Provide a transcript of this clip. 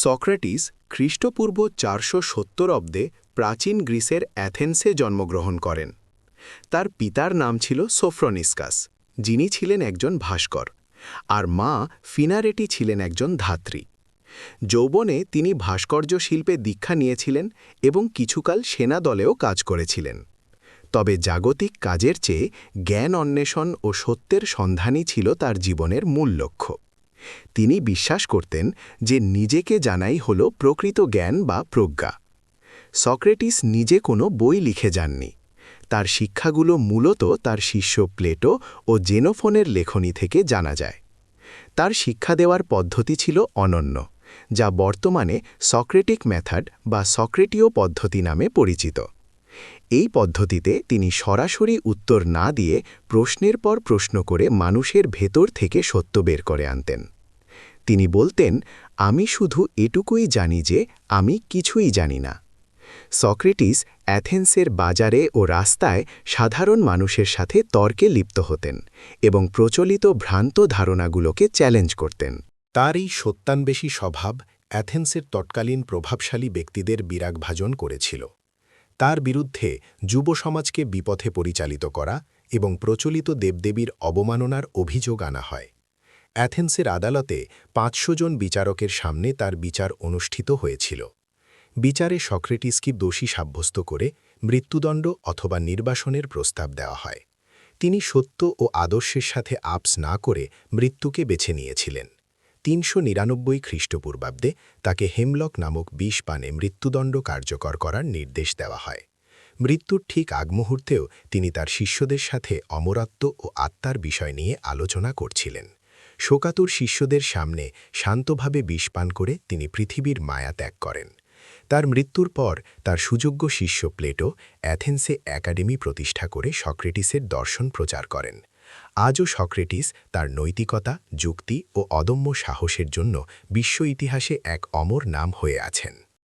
Socrates খ্রিস্টপূর্ব ৪৭০ অব্দে প্রাচীন গ্রিসের অ্যাথেন্সে জন্মগ্রহণ করেন। তার পিতার নাম ছিল সোফ্রনিসকাস, যিনি ছিলেন একজন ভাস্কর, আর মা ফিনারেটি ছিলেন একজন ধাত্রী। যৌবনে তিনি ভাস্কর্য শিল্পে দীক্ষা নিয়েছিলেন এবং কিছুকাল সেনা দলেও কাজ করেছিলেন। তবে জাগতিক কাজের চেয়ে জ্ঞান অন্বেষণ ও সত্যের সন্ধানই ছিল তার জীবনের মূল লক্ষ্য। তিনি বিশ্বাস করতেন যে নিজেকে জানাই হল প্রকৃত জ্ঞান বা প্রজ্ঞা। সক্রেটিস নিজে কোনো বই লিখে যাননি। তার শিক্ষাগুলো মূলত তার শিষ্য প্লেটো ও জেনোফোনের লেখনী থেকে জানা যায়। তার শিক্ষা দেওয়ার পদ্ধতি ছিল অনন্য, যা বর্তমানে সক্রেটিক মেথড বা সক্রেটীয় পদ্ধতি নামে পরিচিত। এই পদ্ধতিতে তিনি সরাসরি উত্তর না দিয়ে প্রশ্নের পর প্রশ্ন করে মানুষের ভেতর থেকে সত্য বের করে আনতেন। তিনি বলতেন, আমি শুধু এটুকুই জানি যে আমি কিছুই জানি না। সক্রেটিস অ্যাথেন্সের বাজারে ও রাস্তায় সাধারণ মানুষের সাথে তর্কে লিপ্ত হতেন এবং প্রচলিত ভ্রান্ত ধারণাগুলোকে চ্যালেঞ্জ করতেন। তার এই সত্যান্বেষী স্বভাব অ্যাথেন্সের তৎকালীন প্রভাবশালী ব্যক্তিদের বিরাগভাজন করেছিল। তার বিরুদ্ধে যুব সমাজকে বিপথে পরিচালিত করা এবং প্রচলিত দেবদেবীর অবমাননার অভিযোগ আনা হয়। অ্যাথেন্সের আদালতে ৫০০ জন বিচারকের সামনে তার বিচার অনুষ্ঠিত হয়েছিল। বিচারে সক্রেটিসকে দোষী সাব্যস্ত করে মৃত্যুদণ্ড অথবা নির্বাসনের প্রস্তাব দেওয়া হয়। তিনি সত্য ও আদর্শের সাথে আপস না করে মৃত্যুকে বেছে নিয়েছিলেন। ৩৯৯ খ্রিস্টপূর্বাব্দে তাকে হেমলক নামক বিষ পানে মৃত্যুদণ্ড কার্যকর করার নির্দেশ দেওয়া হয়। মৃত্যুর ঠিক আগ মুহূর্তেও তিনি তার শিষ্যদের সাথে অমরত্ব ও আত্মার বিষয় নিয়ে আলোচনা করছিলেন। শোকাতুর শিষ্যদের সামনে শান্তভাবে বিষ পান করে তিনি পৃথিবীর মায়া ত্যাগ করেন। তার মৃত্যুর পর তার সুযোগ্য শিষ্য প্লেটো অ্যাথেন্সে একাডেমি প্রতিষ্ঠা করে সক্রেটিসের দর্শন প্রচার করেন। আজও সক্রেটিস তার নৈতিকতা, যুক্তি ও অদম্য সাহসের জন্য বিশ্ব ইতিহাসে এক অমর নাম হয়ে আছেন।